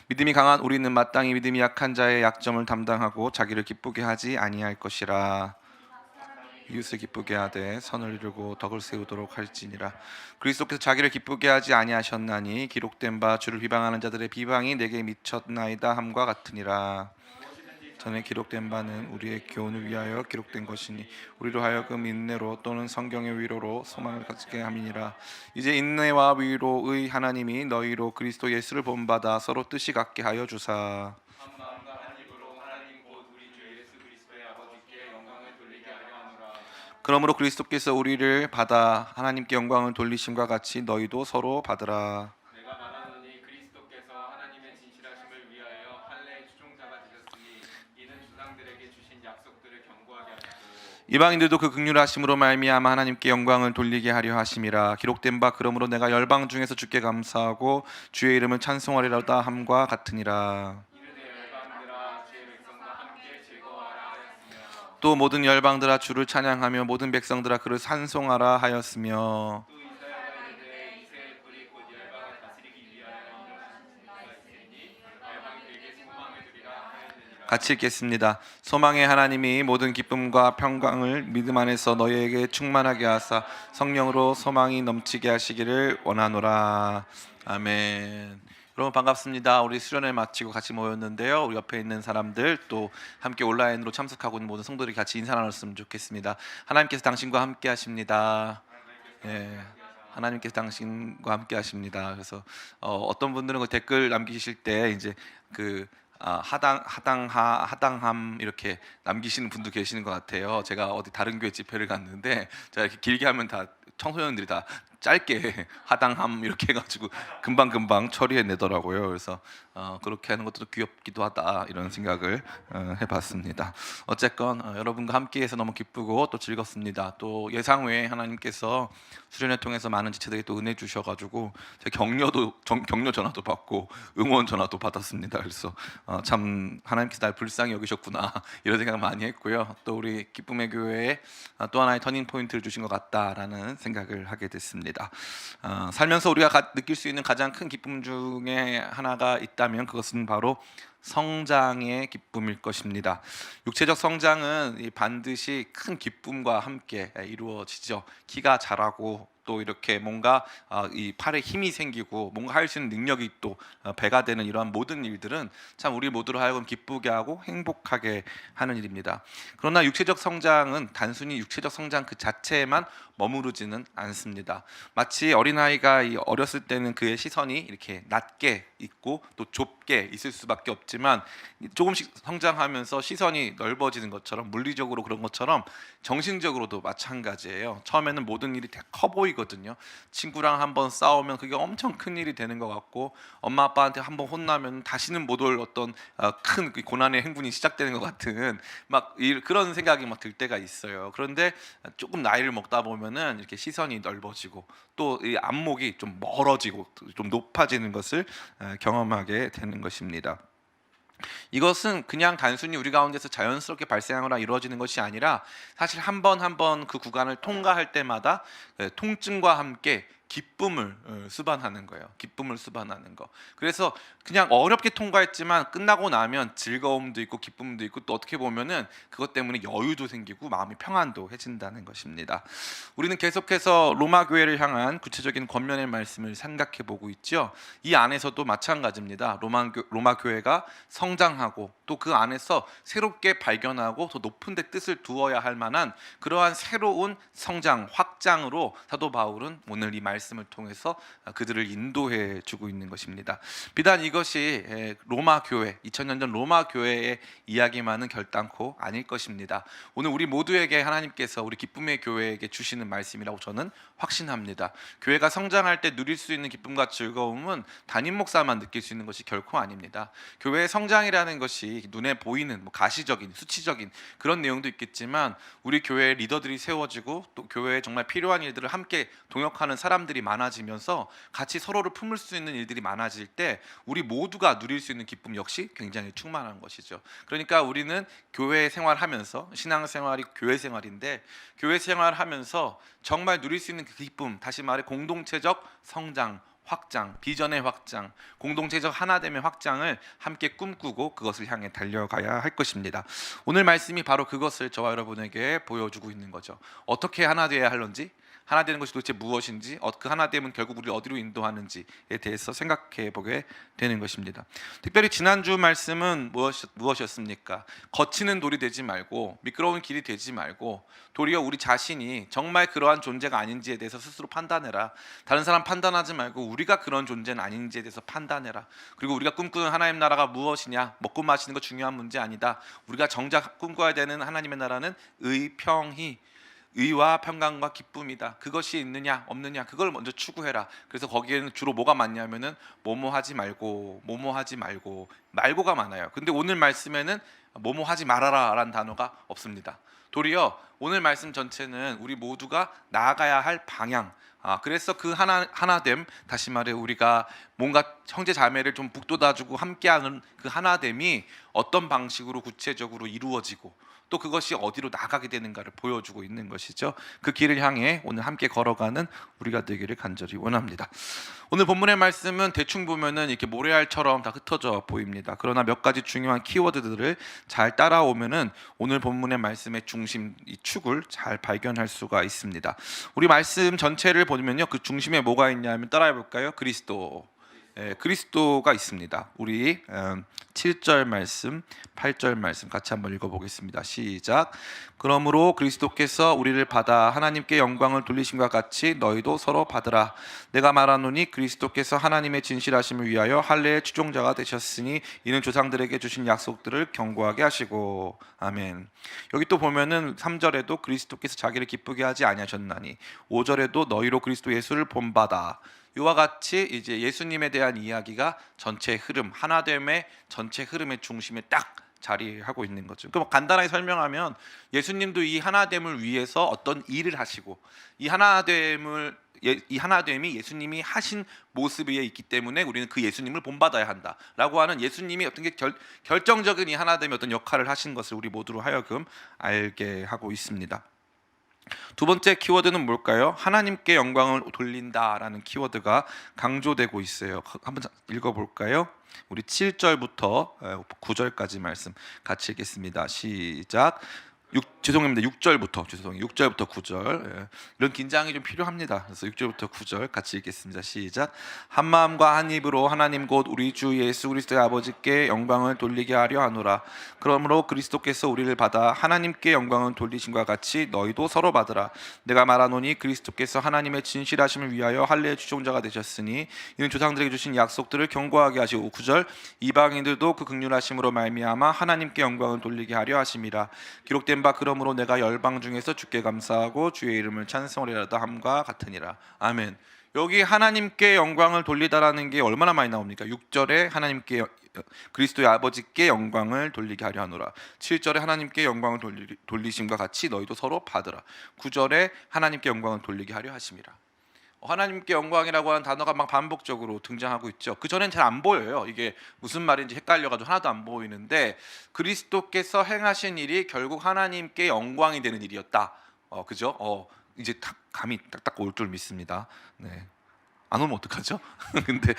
믿음이 강한 우리는 마땅히 믿음이 약한 자의 약점을 담당하고 자기를 기쁘게 하지 아니할 것이라. 이웃을 기쁘게 하되 선을 이루고 덕을 세우도록 할지니라. 그리스도께서 자기를 기쁘게 하지 아니하셨나니 기록된 바 주를 비방하는 자들의 비방이 내게 미쳤나이다 함과 같으니라. 전에 기록된 바는 우리의 교훈을 위하여 기록된 것이니 우리로 하여금 인내로 또는 성경의 위로로 소망을 갖게 함이니라. 이제 인내와 위로의 하나님이 너희로 그리스도 예수를 본받아 서로 뜻이 같게 하여 주사 한 마음과 한 입으로 하나님 곧 우리 주 예수 그리스도의 아버지께 영광을 돌리게 하려 하노라. 그러므로 그리스도께서 우리를 받아 하나님께 영광을 돌리심과 같이 너희도 서로 받으라. 내가 말하노니 그리스도께서 하나님의 진실하심을 위하여 할례의 추종자가 되셨으니 이는 조상들에게 주신 약속들을 견고하게 하시고 이방인들도 그 긍휼하심으로 말미암아 하나님께 영광을 돌리게 하려 하심이라. 기록된 바 그러므로 내가 열방 중에서 주께 감사하고 주의 이름을 찬송하리로다 함과 같으니라. 이르되 열방들아 주의 백성과 함께 즐거워하라 하였으며 또 모든 열방들아 주를 찬양하며 모든 백성들아 그를 찬송하라 하였으며 또 이사야가 이르되 이새의 뿔이 곧 열방을 다스리기 위하여 일어나신 자가 있으니 열방이 그에게 소망을 두리라 하였느니라. 같이 읽겠습니다. 소망의 하나님이 모든 기쁨과 평강을 믿음 안에서 너희에게 충만하게 하사 성령으로 소망이 넘치게 하시기를 원하노라. 아멘. 여러분 반갑습니다. 우리 수련회 마치고 같이 모였는데요. 우리 옆에 있는 사람들 또 함께 온라인으로 참석하고 있는 모든 성도들이 같이 인사 나눴으면 좋겠습니다. 하나님께서 당신과 함께 하십니다. 예. 하나님께서 당신과 함께 하십니다. 그래서 어떤 분들은 그 댓글 남기실 때 이제 그 하당함 이렇게 남기시는 분도 계시는 것 같아요. 제가 어디 다른 교회 집회를 갔는데 제가 이렇게 길게 하면 다 청소년들이 다 짧게 하당함 이렇게 해가지고 금방 처리해내더라고요. 그래서 그렇게 하는 것도 귀엽기도 하다 이런 생각을 해봤습니다. 어쨌건 여러분과 함께해서 너무 기쁘고 또 즐겁습니다. 또 예상 외에 하나님께서 수련회 통해서 많은 지체들이 또 은혜 주셔가지고 제가 격려 전화도 받고 응원 전화도 받았습니다. 그래서 참 하나님께서 날 불쌍히 여기셨구나 이런 생각 많이 했고요. 또 우리 기쁨의 교회에 또 하나의 터닝 포인트를 주신 것 같다라는 생각을 하게 됐습니다. 살면서 우리가 느낄 수 있는 가장 큰 기쁨 중에 하나가 있다면 그것은 바로 성장의 기쁨일 것입니다. 육체적 성장은 반드시 큰 기쁨과 함께 이루어지죠. 키가 자라고 또 이렇게 뭔가 이 팔에 힘이 생기고 뭔가 할 수 있는 능력이 또 배가 되는 이러한 모든 일들은 참 우리 모두로 하여금 기쁘게 하고 행복하게 하는 일입니다. 그러나 육체적 성장은 단순히 육체적 성장 그 자체에만 머무르지는 않습니다. 마치 어린아이가 어렸을 때는 그의 시선이 이렇게 낮게 있고 또 좁게 있을 수밖에 없지만 조금씩 성장하면서 시선이 넓어지는 것처럼 물리적으로 그런 것처럼 정신적으로도 마찬가지예요. 처음에는 모든 일이 되게 커 보이거든요. 친구랑 한번 싸우면 그게 엄청 큰 일이 되는 것 같고 엄마 아빠한테 한번 혼나면 다시는 못 올 어떤 큰 고난의 행군이 시작되는 것 같은 그런 생각이 막 들 때가 있어요. 그런데 조금 나이를 먹다 보면은 이렇게 시선이 넓어지고 또 이 안목이 좀 멀어지고 좀 높아지는 것을 경험하게 되는 것입니다. 이것은 그냥 단순히 우리 가운데서 자연스럽게 발생하거나 이루어지는 것이 아니라 사실 한 번 한 번 그 구간을 통과할 때마다 통증과 함께 기쁨을 수반하는 거예요. 기쁨을 수반하는 거. 그래서 그냥 어렵게 통과했지만 끝나고 나면 즐거움도 있고 기쁨도 있고 또 어떻게 보면은 그것 때문에 여유도 생기고 마음의 평안도 해진다는 것입니다. 우리는 계속해서 로마 교회를 향한 구체적인 권면의 말씀을 생각해 보고 있죠. 이 안에서도 마찬가지입니다. 로마 교회가 성장하고 또 그 안에서 새롭게 발견하고 더 높은 데 뜻을 두어야 할 만한 그러한 새로운 성장, 확장으로 사도 바울은 오늘 이 말씀을 통해서 그들을 인도해 주고 있는 것입니다. 비단 이것이 로마 교회, 2000년 전 로마 교회의 이야기만은 결단코 아닐 것입니다. 오늘 우리 모두에게 하나님께서 우리 기쁨의 교회에게 주시는 말씀이라고 저는 확신합니다. 교회가 성장할 때 누릴 수 있는 기쁨과 즐거움은 담임 목사만 느낄 수 있는 것이 결코 아닙니다. 교회의 성장이라는 것이 눈에 보이는 가시적인, 수치적인 그런 내용도 있겠지만 우리 교회의 리더들이 세워지고 또 교회에 정말 필요한 일들을 함께 동역하는 사람들이 많아지면서 같이 서로를 품을 수 있는 일들이 많아질 때 우리 모두가 누릴 수 있는 기쁨 역시 굉장히 충만한 것이죠. 그러니까 우리는 교회 생활하면서 신앙생활이 교회 생활인데 교회 생활하면서 정말 누릴 수 있는 그 기쁨, 다시 말해 공동체적 성장, 확장, 비전의 확장, 공동체적 하나됨의 확장을 함께 꿈꾸고 그것을 향해 달려가야 할 것입니다. 오늘 말씀이 바로 그것을 저와 여러분에게 보여주고 있는 거죠. 어떻게 하나 되어야 할런지, 하나 되는 것이 도대체 무엇인지, 그 하나됨은 결국 우리를 어디로 인도하는지에 대해서 생각해 보게 되는 것입니다. 특별히 지난주 말씀은 무엇이었습니까? 거치는 돌이 되지 말고 미끄러운 길이 되지 말고 도리어 우리 자신이 정말 그러한 존재가 아닌지에 대해서 스스로 판단해라. 다른 사람 판단하지 말고 우리가 그런 존재는 아닌지에 대해서 판단해라. 그리고 우리가 꿈꾸는 하나님 나라가 무엇이냐? 먹고 마시는 거 중요한 문제 아니다. 우리가 정작 꿈꿔야 되는 하나님의 나라는 의평이, 의와 평강과 기쁨이다. 그것이 있느냐 없느냐 그걸 먼저 추구해라. 그래서 거기에는 주로 뭐가 많냐면은 뭐뭐하지 말고, 뭐뭐하지 말고, 말고가 많아요. 근데 오늘 말씀에는 뭐뭐하지 말아라라는 단어가 없습니다. 도리어 오늘 말씀 전체는 우리 모두가 나아가야 할 방향, 그래서 그 하나됨, 다시 말해 우리가 뭔가 형제 자매를 좀 북돋아주고 함께하는 그 하나됨이 어떤 방식으로 구체적으로 이루어지고 또 그것이 어디로 나가게 되는가를 보여주고 있는 것이죠. 그 길을 향해 오늘 함께 걸어가는 우리가 되기를 간절히 원합니다. 오늘 본문의 말씀은 대충 보면은 이렇게 모래알처럼 다 흩어져 보입니다. 그러나 몇 가지 중요한 키워드들을 잘 따라오면은 오늘 본문의 말씀의 중심, 이 축을 잘 발견할 수가 있습니다. 우리 말씀 전체를 보면요, 그 중심에 뭐가 있냐면 따라해 볼까요? 그리스도. 그리스도가 있습니다. 우리 7절 말씀, 8절 말씀 같이 한번 읽어보겠습니다. 시작. 그러므로 그리스도께서 우리를 받아 하나님께 영광을 돌리심과 같이 너희도 서로 받으라. 내가 말하노니 그리스도께서 하나님의 진실하심을 위하여 할례의 추종자가 되셨으니 이는 조상들에게 주신 약속들을 견고하게 하시고. 아멘. 여기 또 보면은 3절에도 그리스도께서 자기를 기쁘게 하지 아니하셨나니, 5절에도 너희로 그리스도 예수를 본받아. 이와 같이 이제 예수님에 대한 이야기가 전체 흐름, 하나됨의 전체 흐름의 중심에 딱 자리하고 있는 거죠. 그럼 간단하게 설명하면 예수님도 이 하나됨을 위해서 어떤 일을 하시고 이 하나됨이 예수님이 하신 모습에 있기 때문에 우리는 그 예수님을 본받아야 한다라고 하는 예수님이 어떤 게 결정적인 이 하나됨의 어떤 역할을 하신 것을 우리 모두로 하여금 알게 하고 있습니다. 두 번째 키워드는 뭘까요? 하나님께 영광을 돌린다라는 키워드가 강조되고 있어요. 한번 읽어볼까요? 우리 7절부터 9절까지 말씀 같이 읽겠습니다. 시작. 6절부터 9절. 이런 긴장이 좀 필요합니다. 그래서 6절부터 9절 같이 읽겠습니다. 시작. 한 마음과 한 입으로 하나님 곧 우리 주 예수 그리스도의 아버지께 영광을 돌리게 하려 하노라. 그러므로 그리스도께서 우리를 받아 하나님께 영광을 돌리심과 같이 너희도 서로 받으라. 내가 말하노니 그리스도께서 하나님의 진실하심을 위하여 할례의 추종자가 되셨으니 이는 조상들에게 주신 약속들을 견고하게 하시고. 9절. 이방인들도 그 긍휼하심으로 말미암아 하나님께 영광을 돌리게 하려 하심이라. 기록된 바 그러므로 내가 열방 중에서 주께 감사하고 주의 이름을 찬송하리라 함과 같으니라. 아멘. 여기 하나님께 영광을 돌리다라는 게 얼마나 많이 나옵니까? 6절에 하나님께 그리스도의 아버지께 영광을 돌리게 하려 하노라. 7절에 하나님께 영광을 돌리심과 같이 너희도 서로 받으라. 9절에 하나님께 영광을 돌리게 하려 하심이라. 하나님께 영광이라고 하는 단어가 막 반복적으로 등장하고 있죠. 그 전엔 잘 안 보여요. 이게 무슨 말인지 헷갈려가지고 하나도 안 보이는데 그리스도께서 행하신 일이 결국 하나님께 영광이 되는 일이었다. 그죠? 이제 감이 딱딱 올 줄 믿습니다. 네. 안 오면 어떡하죠? 근데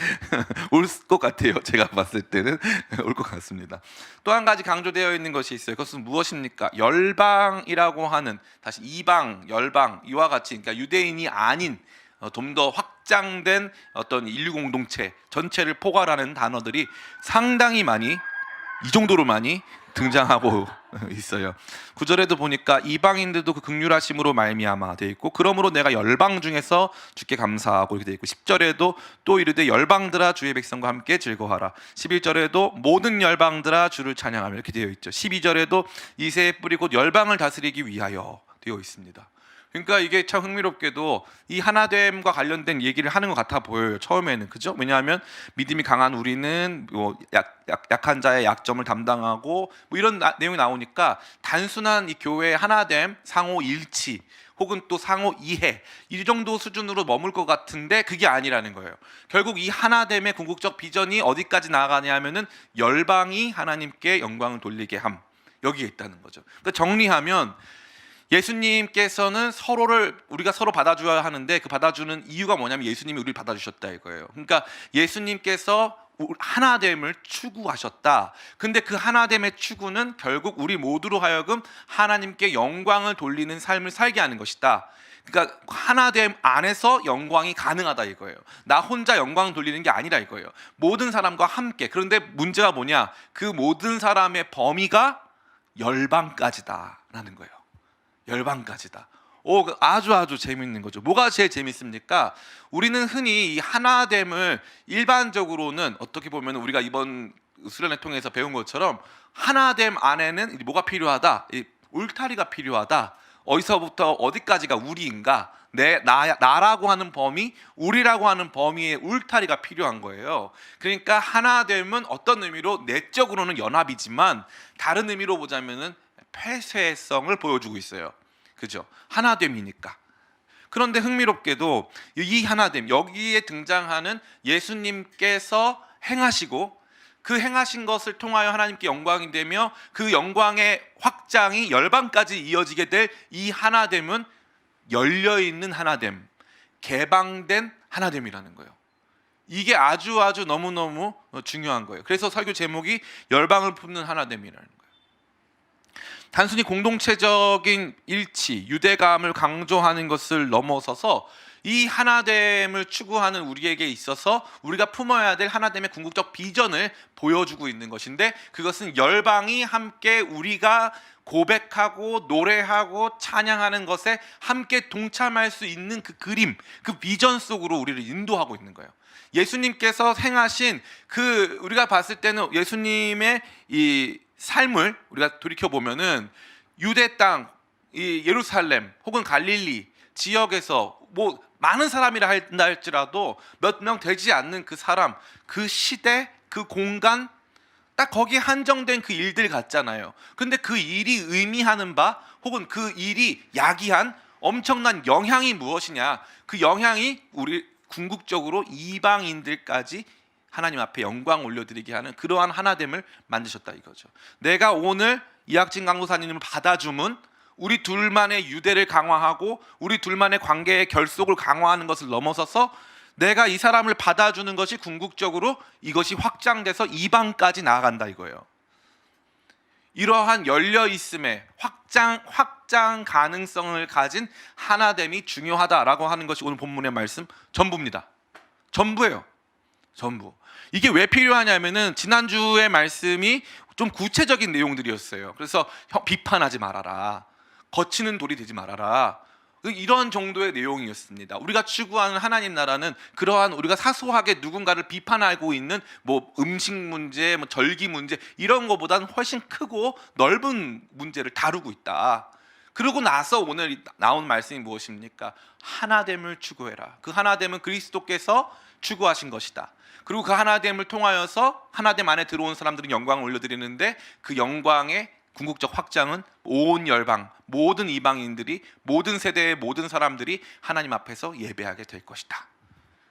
올 것 같아요. 제가 봤을 때는 올 것 같습니다. 또 한 가지 강조되어 있는 것이 있어요. 그것은 무엇입니까? 열방이라고 하는, 다시 이방, 열방 이와 같이, 그러니까 유대인이 아닌 좀 더 확장된 어떤 인류 공동체 전체를 포괄하는 단어들이 상당히 많이, 이 정도로 많이 등장하고 있어요. 9절에도 보니까 이방인들도 그 긍휼하심으로 말미암아 되어 있고, 그러므로 내가 열방 중에서 주께 감사하고 이렇게 되어 있고, 10절에도 또 이르되 열방들아 주의 백성과 함께 즐거워하라. 11절에도 모든 열방들아 주를 찬양하며 이렇게 되어 있죠. 12절에도 이새의 뿌리 곧 열방을 다스리기 위하여 되어 있습니다. 그러니까 이게 참 흥미롭게도 이 하나됨과 관련된 얘기를 하는 것 같아 보여요. 처음에는, 그죠? 왜냐하면 믿음이 강한 우리는 약한 자의 약점을 담당하고 이런 내용이 나오니까 단순한 이 교회의 하나됨, 상호 일치 혹은 또 상호 이해 이 정도 수준으로 머물 것 같은데 그게 아니라는 거예요. 결국 이 하나됨의 궁극적 비전이 어디까지 나아가냐면은 열방이 하나님께 영광을 돌리게 함, 여기에 있다는 거죠. 그러니까 정리하면 예수님께서는 서로를 우리가 서로 받아줘야 하는데 그 받아주는 이유가 뭐냐면 예수님이 우리를 받아주셨다 이거예요. 그러니까 예수님께서 하나됨을 추구하셨다. 근데 그 하나됨의 추구는 결국 우리 모두로 하여금 하나님께 영광을 돌리는 삶을 살게 하는 것이다. 그러니까 하나됨 안에서 영광이 가능하다 이거예요. 나 혼자 영광 돌리는 게 아니라 이거예요. 모든 사람과 함께. 그런데 문제가 뭐냐? 그 모든 사람의 범위가 열방까지다라는 거예요. 열방까지다. 아주 재밌는 거죠. 뭐가 제일 재밌습니까? 우리는 흔히 이 하나됨을 일반적으로는 어떻게 보면 우리가 이번 수련회 통해서 배운 것처럼 하나됨 안에는 뭐가 필요하다? 이 울타리가 필요하다. 어디서부터 어디까지가 우리인가? 나라고 하는 범위, 우리라고 하는 범위의 울타리가 필요한 거예요. 그러니까 하나됨은 어떤 의미로 내적으로는 연합이지만 다른 의미로 보자면은 폐쇄성을 보여주고 있어요. 그죠? 하나됨이니까. 그런데 흥미롭게도 이 하나됨, 여기에 등장하는 예수님께서 행하시고 그 행하신 것을 통하여 하나님께 영광이 되며 그 영광의 확장이 열방까지 이어지게 될 이 하나됨은 열려있는 하나됨, 개방된 하나됨이라는 거예요. 이게 아주 너무너무 중요한 거예요. 그래서 설교 제목이 열방을 품는 하나됨이라는 거예요. 단순히 공동체적인 일치, 유대감을 강조하는 것을 넘어서서 이 하나됨을 추구하는 우리에게 있어서 우리가 품어야 될 하나됨의 궁극적 비전을 보여주고 있는 것인데, 그것은 열방이 함께 우리가 고백하고 노래하고 찬양하는 것에 함께 동참할 수 있는 그 그림, 그 비전 속으로 우리를 인도하고 있는 거예요. 예수님께서 행하신 그 우리가 봤을 때는 예수님의 이 삶을 우리가 돌이켜 보면은 유대 땅, 이 예루살렘 혹은 갈릴리 지역에서 뭐 많은 사람이라 한다 할지라도 몇 명 되지 않는 그 사람, 그 시대, 그 공간, 딱 거기에 한정된 그 일들 같잖아요. 근데 그 일이 의미하는 바 혹은 그 일이 야기한 엄청난 영향이 무엇이냐? 그 영향이 우리 궁극적으로 이방인들까지 하나님 앞에 영광 올려드리게 하는 그러한 하나됨을 만드셨다 이거죠. 내가 오늘 이학진 강도사님을 받아줌은 우리 둘만의 유대를 강화하고 우리 둘만의 관계의 결속을 강화하는 것을 넘어서서 내가 이 사람을 받아주는 것이 궁극적으로 이것이 확장돼서 이방까지 나아간다 이거예요. 이러한 열려있음의 확장 가능성을 가진 하나됨이 중요하다라고 하는 것이 오늘 본문의 말씀 전부입니다. 전부예요. 전부. 이게 왜 필요하냐면은 지난주의 말씀이 좀 구체적인 내용들이었어요. 그래서 비판하지 말아라, 거치는 돌이 되지 말아라, 이런 정도의 내용이었습니다. 우리가 추구하는 하나님 나라는 그러한 우리가 사소하게 누군가를 비판하고 있는 뭐 음식 문제, 뭐 절기 문제 이런 것보다는 훨씬 크고 넓은 문제를 다루고 있다. 그러고 나서 오늘 나온 말씀이 무엇입니까? 하나됨을 추구해라. 그 하나됨은 그리스도께서 추구하신 것이다. 그리고 그 하나됨을 통하여서 하나됨 안에 들어온 사람들은 영광을 올려드리는데 그 영광의 궁극적 확장은 온 열방, 모든 이방인들이, 모든 세대의 모든 사람들이 하나님 앞에서 예배하게 될 것이다.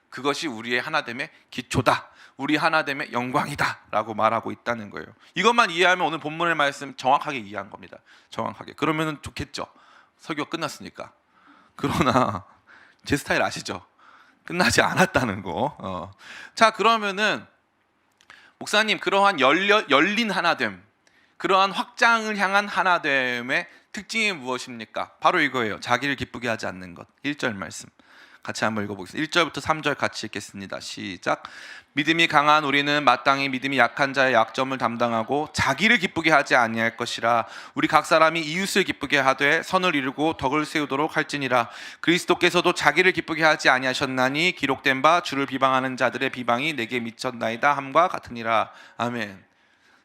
그것이 우리의 하나됨의 기초다. 우리 하나됨의 영광이다 라고 말하고 있다는 거예요. 이것만 이해하면 오늘 본문의 말씀 정확하게 이해한 겁니다. 정확하게. 그러면 좋겠죠. 설교가 끝났으니까. 그러나 제 스타일 아시죠? 끝나지 않았다는 거. 자, 그러면은 목사님, 그러한 열린 하나됨, 그러한 확장을 향한 하나됨의 특징이 무엇입니까? 바로 이거예요. 자기를 기쁘게 하지 않는 것. 1절 말씀 같이 한번 읽어보겠습니다. 1절부터 3절 같이 읽겠습니다. 시작. 믿음이 강한 우리는 마땅히 믿음이 약한 자의 약점을 담당하고 자기를 기쁘게 하지 아니할 것이라. 우리 각 사람이 이웃을 기쁘게 하되 선을 이루고 덕을 세우도록 할지니라. 그리스도께서도 자기를 기쁘게 하지 아니하셨나니 기록된 바 주를 비방하는 자들의 비방이 내게 미쳤나이다 함과 같으니라. 아멘.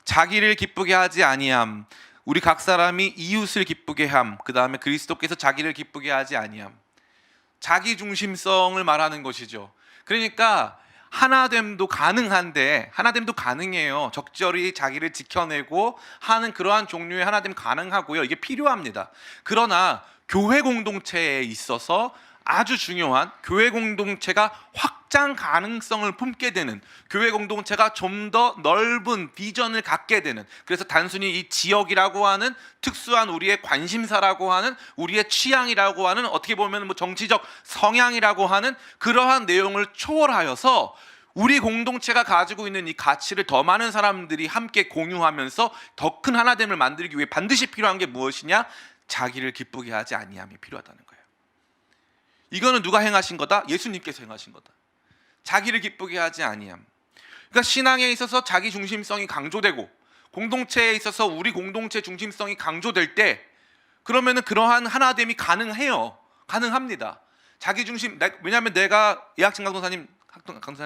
자기를 기쁘게 하지 아니함, 우리 각 사람이 이웃을 기쁘게 함, 그 다음에 그리스도께서 자기를 기쁘게 하지 아니함. 자기 중심성을 말하는 것이죠. 그러니까 하나됨도 가능한데, 하나됨도 가능해요. 적절히 자기를 지켜내고 하는 그러한 종류의 하나됨 가능하고요. 이게 필요합니다. 그러나 교회 공동체에 있어서 아주 중요한 교회 공동체가 확장 가능성을 품게 되는, 교회 공동체가 좀 더 넓은 비전을 갖게 되는, 그래서 단순히 이 지역이라고 하는 특수한 우리의 관심사라고 하는, 우리의 취향이라고 하는, 어떻게 보면 뭐 정치적 성향이라고 하는 그러한 내용을 초월하여서 우리 공동체가 가지고 있는 이 가치를 더 많은 사람들이 함께 공유하면서 더 큰 하나됨을 만들기 위해 반드시 필요한 게 무엇이냐? 자기를 기쁘게 하지 아니함이 필요하다는 거예요. 이거는 누가 행하신 거다? 예수님께서 행하신 거다. 자기를 기쁘게 하지 아니함. 그러니까 신앙에 있어서 자기 중심성이 강조되고 공동체에 있어서 우리 공동체 중심성이 강조될 때, 그러면은 그러한 하나됨이 가능해요. 가능합니다. 자기 중심, 왜냐하면 내가 이학진 강도사님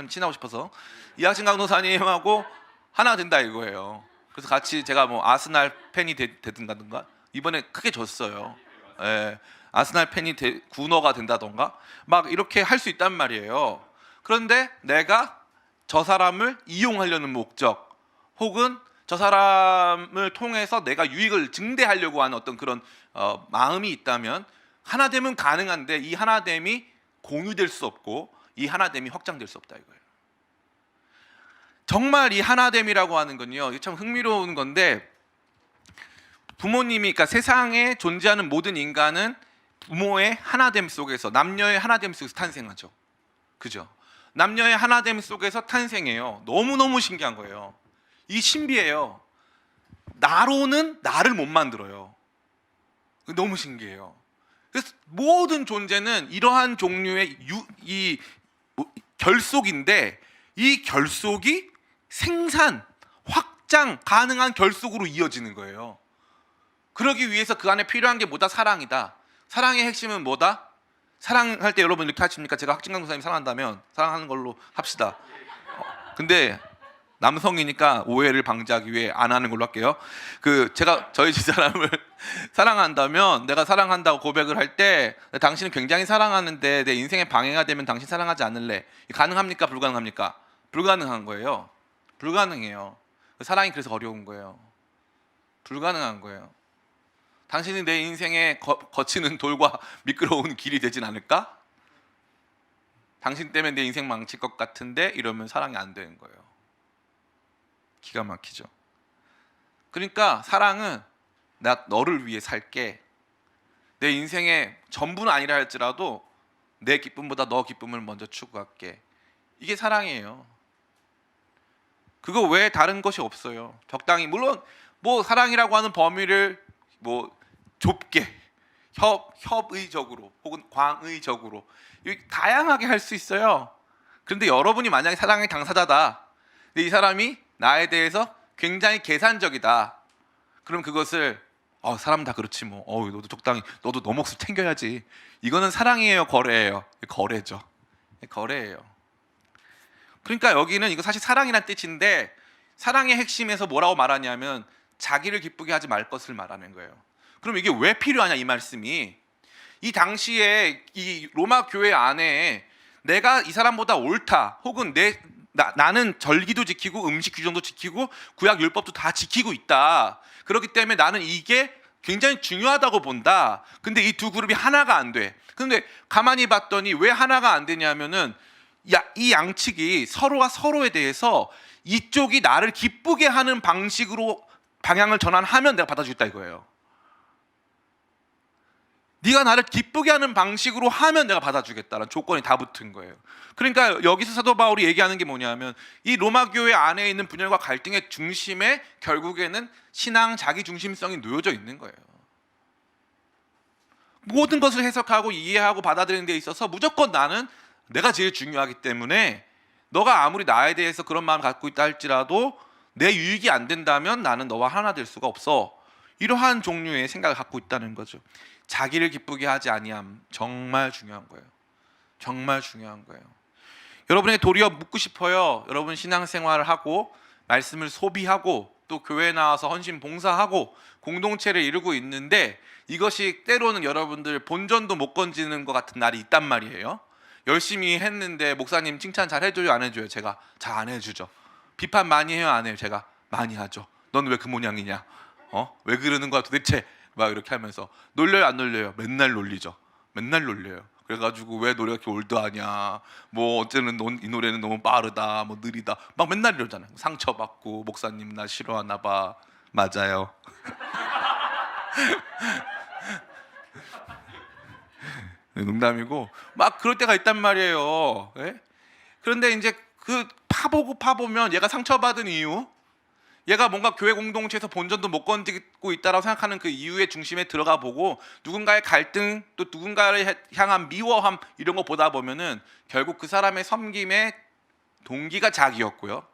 친하고 싶어서 이학진 강도사님하고 하나 된다 이거예요. 그래서 같이 제가 뭐 아스날 팬이 되든가 이번에 크게 졌어요. 예, 아스날 팬이 군어가 된다던가 막 이렇게 할 수 있단 말이에요. 그런데 내가 저 사람을 이용하려는 목적, 혹은 저 사람을 통해서 내가 유익을 증대하려고 하는 어떤 그런 마음이 있다면 하나됨은 가능한데, 이 하나됨이 공유될 수 없고 이 하나됨이 확장될 수 없다 이거예요. 정말 이 하나됨이라고 하는 건요, 이게 참 흥미로운 건데, 부모님이, 그러니까 세상에 존재하는 모든 인간은 부모의 하나됨 속에서, 남녀의 하나됨 속에서 탄생하죠. 그죠? 남녀의 하나됨 속에서 탄생해요. 너무너무 신기한 거예요. 이 신비해요. 나로는 나를 못 만들어요. 너무 신기해요. 그래서 모든 존재는 이러한 종류의 이 결속인데, 이 결속이 생산, 확장 가능한 결속으로 이어지는 거예요. 그러기 위해서 그 안에 필요한 게 뭐다? 사랑이다. 사랑의 핵심은 뭐다? 사랑할 때 여러분 이렇게 하십니까? 제가 학진강 선생님 사랑한다면 사랑하는 걸로 합시다. 근데 남성이니까 오해를 방지하기 위해 안 하는 걸로 할게요. 제가 저희 집사람을 사랑한다면, 내가 사랑한다고 고백을 할 때, 당신은 굉장히 사랑하는데 내 인생에 방해가 되면 당신 사랑하지 않을래. 가능합니까? 불가능합니까? 불가능한 거예요. 불가능해요. 사랑이 그래서 어려운 거예요. 불가능한 거예요. 당신이 내 인생에 거치는 돌과 미끄러운 길이 되진 않을까? 당신 때문에 내 인생 망칠 것 같은데 이러면 사랑이 안 되는 거예요. 기가 막히죠. 그러니까 사랑은 나 너를 위해 살게, 내 인생의 전부는 아니라 할지라도 내 기쁨보다 너 기쁨을 먼저 추구할게, 이게 사랑이에요. 그거 외에 다른 것이 없어요. 적당히, 물론 뭐 사랑이라고 하는 범위를 뭐 좁게 협의적으로 혹은 광의적으로 다양하게 할 수 있어요. 그런데 여러분이 만약에 사랑의 당사자다, 근데 이 사람이 나에 대해서 굉장히 계산적이다, 그럼 그것을 사람 다 그렇지 뭐, 너도 적당히, 너도 너 몫을 챙겨야지, 이거는 사랑이에요? 거래예요? 거래죠. 거래예요. 그러니까 여기는 이거 사실 사랑이란 뜻인데, 사랑의 핵심에서 뭐라고 말하냐면 자기를 기쁘게 하지 말 것을 말하는 거예요. 그럼 이게 왜 필요하냐, 이 말씀이. 이 당시에 이 로마 교회 안에 내가 이 사람보다 옳다, 혹은 나는 절기도 지키고 음식 규정도 지키고 구약 율법도 다 지키고 있다, 그렇기 때문에 나는 이게 굉장히 중요하다고 본다. 근데 이 두 그룹이 하나가 안 돼. 근데 가만히 봤더니 왜 하나가 안 되냐면은 이 양측이 서로가 서로에 대해서 이쪽이 나를 기쁘게 하는 방식으로 방향을 전환하면 내가 받아주겠다 이거예요. 네가 나를 기쁘게 하는 방식으로 하면 내가 받아주겠다는 조건이 다 붙은 거예요. 그러니까 여기서 사도 바울이 얘기하는 게 뭐냐면, 이 로마 교회 안에 있는 분열과 갈등의 중심에 결국에는 신앙 자기 중심성이 놓여져 있는 거예요. 모든 것을 해석하고 이해하고 받아들이는 데 있어서 무조건 나는 내가 제일 중요하기 때문에, 너가 아무리 나에 대해서 그런 마음을 갖고 있다 할지라도 내 유익이 안 된다면 나는 너와 하나 될 수가 없어, 이러한 종류의 생각을 갖고 있다는 거죠. 자기를 기쁘게 하지 아니함, 정말 중요한 거예요. 정말 중요한 거예요. 여러분에게 도리어 묻고 싶어요. 여러분 신앙생활을 하고 말씀을 소비하고 또 교회에 나와서 헌신 봉사하고 공동체를 이루고 있는데, 이것이 때로는 여러분들 본전도 못 건지는 것 같은 날이 있단 말이에요. 열심히 했는데 목사님 칭찬 잘 해줘요, 안 해줘요? 제가 잘 안 해주죠. 비판 많이 해요, 안 해요? 제가 많이 하죠. 넌 왜 그 모양이냐? 왜 그러는 거야 도대체? 막 이렇게 하면서 놀려요, 안 놀려요? 맨날 놀리죠. 맨날 놀려요. 그래가지고 왜 노래가 이렇게 올드하냐, 뭐 어째는 이 노래는 너무 빠르다, 뭐 느리다, 막 맨날 이러잖아요. 상처받고 목사님 나 싫어하나 봐. 맞아요. 농담이고 막 그럴 때가 있단 말이에요. 예? 그런데 이제 그 파보면 얘가 상처받은 이유, 얘가 뭔가 교회 공동체에서 본전도 못 건지고 있다라고 생각하는 그 이유의 중심에 들어가 보고 누군가의 갈등, 또 누군가를 향한 미워함 이런 거 보다 보면은 결국 그 사람의 섬김의 동기가 자기였고요,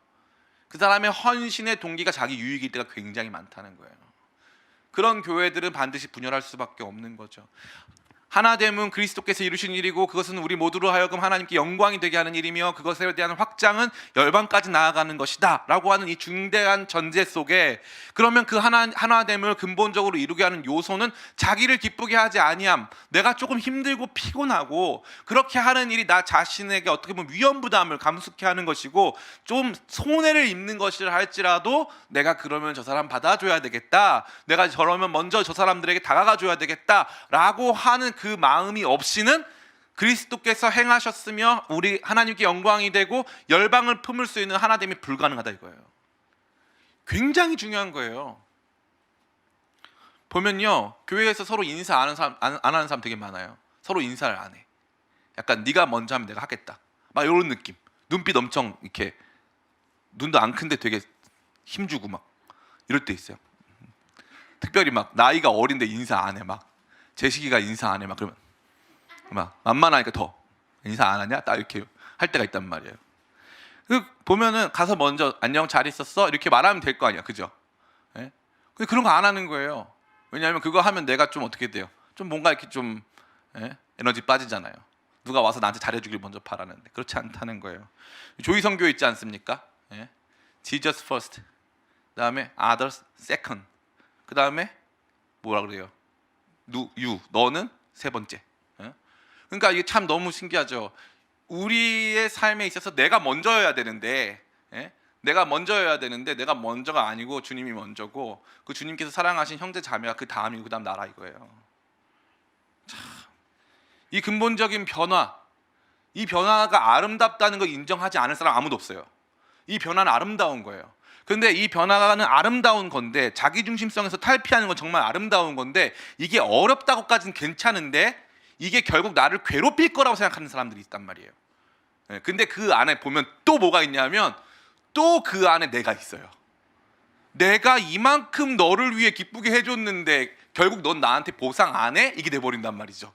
그 사람의 헌신의 동기가 자기 유익일 때가 굉장히 많다는 거예요. 그런 교회들은 반드시 분열할 수밖에 없는 거죠. 하나됨은 그리스도께서 이루신 일이고 그것은 우리 모두로 하여금 하나님께 영광이 되게 하는 일이며 그것에 대한 확장은 열방까지 나아가는 것이다 라고 하는 이 중대한 전제 속에, 그러면 그 하나됨을 근본적으로 이루게 하는 요소는 자기를 기쁘게 하지 아니함, 내가 조금 힘들고 피곤하고 그렇게 하는 일이 나 자신에게 어떻게 보면 위험부담을 감수케 하는 것이고 좀 손해를 입는 것이라 할지라도 내가 그러면 저 사람 받아줘야 되겠다, 내가 저러면 먼저 저 사람들에게 다가가 줘야 되겠다 라고 하는 그 마음이 없이는 그리스도께서 행하셨으며 우리 하나님께 영광이 되고 열방을 품을 수 있는 하나됨이 불가능하다 이거예요. 굉장히 중요한 거예요. 보면요, 교회에서 서로 인사 안 하는 사람 되게 많아요. 서로 인사를 안 해. 약간 네가 먼저 하면 내가 하겠다, 막 이런 느낌. 눈빛 엄청 이렇게, 눈도 안 큰데 되게 힘주고 막 이럴 때 있어요. 특별히 막 나이가 어린데 인사 안 해. 막 제식이가 인사 안 해. 막 그러면 막 만만하니까 더 인사 안 하냐? 딱 이렇게 할 때가 있단 말이에요. 그 보면은 가서 먼저 안녕 잘 있었어 이렇게 말하면 될 거 아니야, 그죠? 예? 근데 그런 거 안 하는 거예요. 왜냐하면 그거 하면 내가 좀 어떻게 돼요? 좀 뭔가 이렇게 좀 에너지 빠지잖아요. 누가 와서 나한테 잘해주길 먼저 바라는데 그렇지 않다는 거예요. 조이 성교 있지 않습니까? 예? Jesus first, 그다음에 others second, 그다음에 뭐라 그래요? you, 너는 세 번째. 예? 그러니까 이게 참 너무 신기하죠. 우리의 삶에 있어서 내가 먼저여야 되는데, 내가 먼저여야 되는데 내가 먼저가 아니고 주님이 먼저고, 그 주님께서 사랑하신 형제 자매가 그 다음이고 그 다음 나라 이거예요. 참, 이 근본적인 변화, 이 변화가 아름답다는 걸 인정하지 않을 사람 아무도 없어요. 이 변화는 아름다운 거예요. 그런데 이 변화는 아름다운 건데, 자기중심성에서 탈피하는 건 정말 아름다운 건데, 이게 어렵다고까지는 괜찮은데 이게 결국 나를 괴롭힐 거라고 생각하는 사람들이 있단 말이에요. 근데 그 안에 보면 또 뭐가 있냐면, 또 그 안에 내가 있어요. 내가 이만큼 너를 위해 기쁘게 해줬는데 결국 넌 나한테 보상 안 해? 이게 돼버린단 말이죠.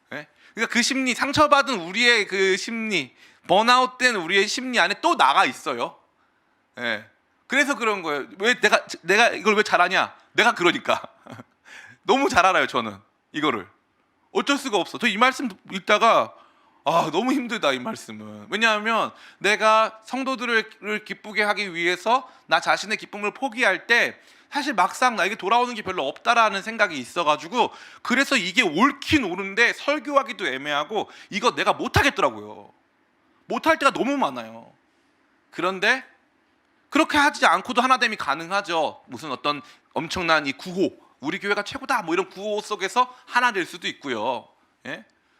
그러니까 그 심리, 상처받은 우리의 그 심리, 번아웃된 우리의 심리 안에 또 나가 있어요. 그래서 그런 거예요. 왜 내가 이걸 왜 잘하냐? 내가 그러니까. 너무 잘 알아요, 저는 이거를. 어쩔 수가 없어. 저 이 말씀 읽다가 너무 힘들다, 이 말씀은. 왜냐하면 내가 성도들을 기쁘게 하기 위해서 나 자신의 기쁨을 포기할 때 사실 막상 나에게 돌아오는 게 별로 없다라는 생각이 있어가지고, 그래서 이게 옳긴 옳은데 설교하기도 애매하고 이거 내가 못하겠더라고요. 못할 때가 너무 많아요. 그런데 그렇게 하지 않고도 하나됨이 가능하죠. 무슨 어떤 엄청난 이 구호, 우리 교회가 최고다 뭐 이런 구호 속에서 하나 될 수도 있고요.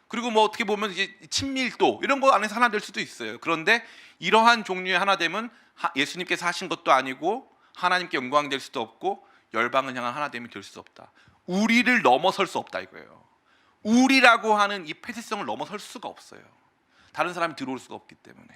그리고 뭐 어떻게 보면 이제 친밀도 이런 거 안에서 하나 될 수도 있어요. 그런데 이러한 종류의 하나됨은 예수님께서 하신 것도 아니고 하나님께 영광 될 수도 없고 열방을 향한 하나됨이 될 수 없다. 우리를 넘어설 수 없다 이거예요. 우리라고 하는 이 폐쇄성을 넘어설 수가 없어요. 다른 사람이 들어올 수가 없기 때문에.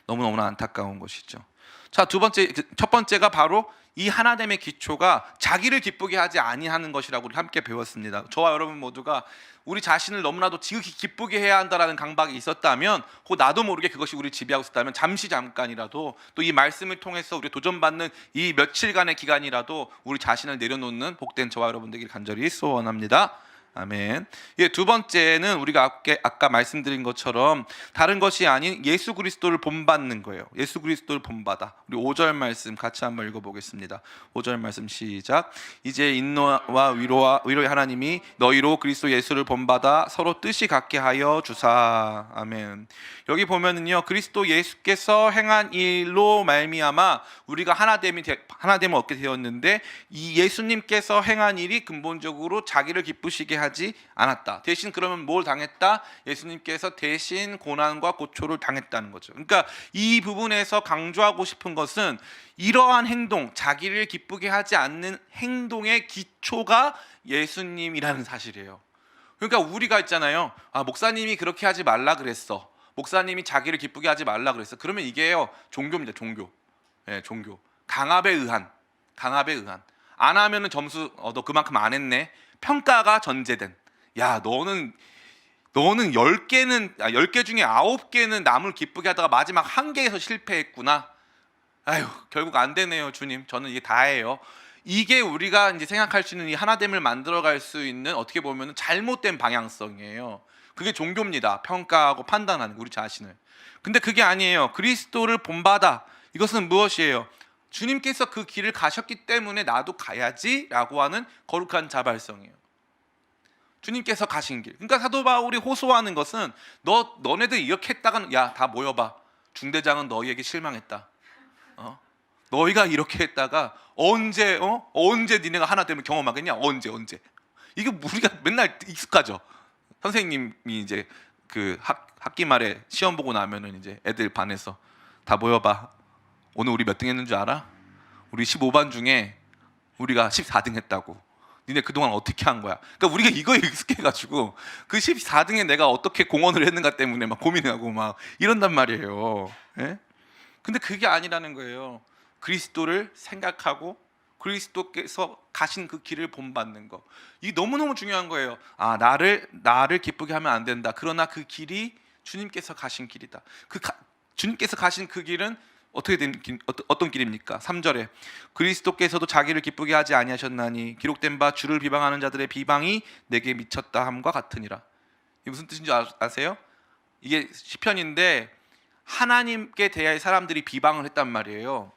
너무너무나 안타까운 것이죠. 자, 첫 번째가 바로 이 하나됨의 기초가 자기를 기쁘게 하지 아니하는 것이라고 우리 함께 배웠습니다. 저와 여러분 모두가 우리 자신을 너무나도 지극히 기쁘게 해야 한다라는 강박이 있었다면, 혹 나도 모르게 그것이 우리 지배하고 있었다면 잠깐이라도 또 이 말씀을 통해서 우리 도전받는 이 며칠간의 기간이라도 우리 자신을 내려놓는 복된 저와 여러분들에게 간절히 소원합니다. 아멘. 두 번째는 우리가 아까 말씀드린 것처럼 다른 것이 아닌 예수 그리스도를 본받는 거예요. 예수 그리스도를 본받아. 우리 5절 말씀 같이 한번 읽어보겠습니다. 5절 말씀 시작. 이제 인노와 위로의 하나님이 너희로 그리스도 예수를 본받아 서로 뜻이 같게 하여 주사. 아멘. 여기 보면은요, 그리스도 예수께서 행한 일로 말미암아 우리가 하나됨을 얻게 되었는데, 이 예수님께서 행한 일이 근본적으로 자기를 기쁘시게 하지 하지 않았다. 대신 그러면 뭘 당했다? 예수님께서 대신 고난과 고초를 당했다는 거죠. 그러니까 이 부분에서 강조하고 싶은 것은 이러한 행동, 자기를 기쁘게 하지 않는 행동의 기초가 예수님이라는 사실이에요. 그러니까 우리가 있잖아요. 목사님이 그렇게 하지 말라 그랬어. 목사님이 자기를 기쁘게 하지 말라 그랬어. 그러면 이게요, 종교입니다. 종교. 예, 종교. 강압에 의한. 안 하면은 점수 너 그만큼 안 했네. 평가가 전제된. 야, 너는 10개 중에 9개는 남을 기쁘게 하다가 마지막 1개에서 실패했구나. 아유, 결국 안 되네요, 주님. 저는 이게 다예요. 이게 우리가 이제 생각할 수 있는 이 하나됨을 만들어갈 수 있는 어떻게 보면 잘못된 방향성이에요. 그게 종교입니다. 평가하고 판단하는 우리 자신을. 근데 그게 아니에요. 그리스도를 본받아. 이것은 무엇이에요? 주님께서 그 길을 가셨기 때문에 나도 가야지라고 하는 거룩한 자발성이에요. 주님께서 가신 길. 그러니까 사도 바울이 호소하는 것은 너네들 이렇게 했다가는 야, 다 모여봐. 중대장은 너희에게 실망했다. 너희가 이렇게 했다가 언제 니네가 하나 되면 경험하겠냐? 언제? 이게 우리가 맨날 익숙하죠. 선생님이 이제 그 학기 말에 시험 보고 나면은 이제 애들 반에서 다 모여봐. 오늘 우리 몇 등 했는 줄 알아? 우리 15반 중에 우리가 14등 했다고. 니네 그동안 어떻게 한 거야? 그러니까 우리가 이거에 익숙해가지고 그 14등에 내가 어떻게 공헌을 했는가 때문에 막 고민하고 막 이런단 말이에요. 예? 근데 그게 아니라는 거예요. 그리스도를 생각하고 그리스도께서 가신 그 길을 본받는 거. 이게 너무너무 중요한 거예요. 나를 기쁘게 하면 안 된다. 그러나 그 길이 주님께서 가신 길이다. 주님께서 가신 그 길은 어떤 길입니까? 3절에 그리스도께서도 자기를 기쁘게 하지 아니하셨나니 기록된 바 주를 비방하는 자들의 비방이 내게 미쳤다 함과 같으니라. 이게 무슨 뜻인지 아세요? 이게 시편인데 하나님께 대하여 사람들이 비방을 했단 말이에요.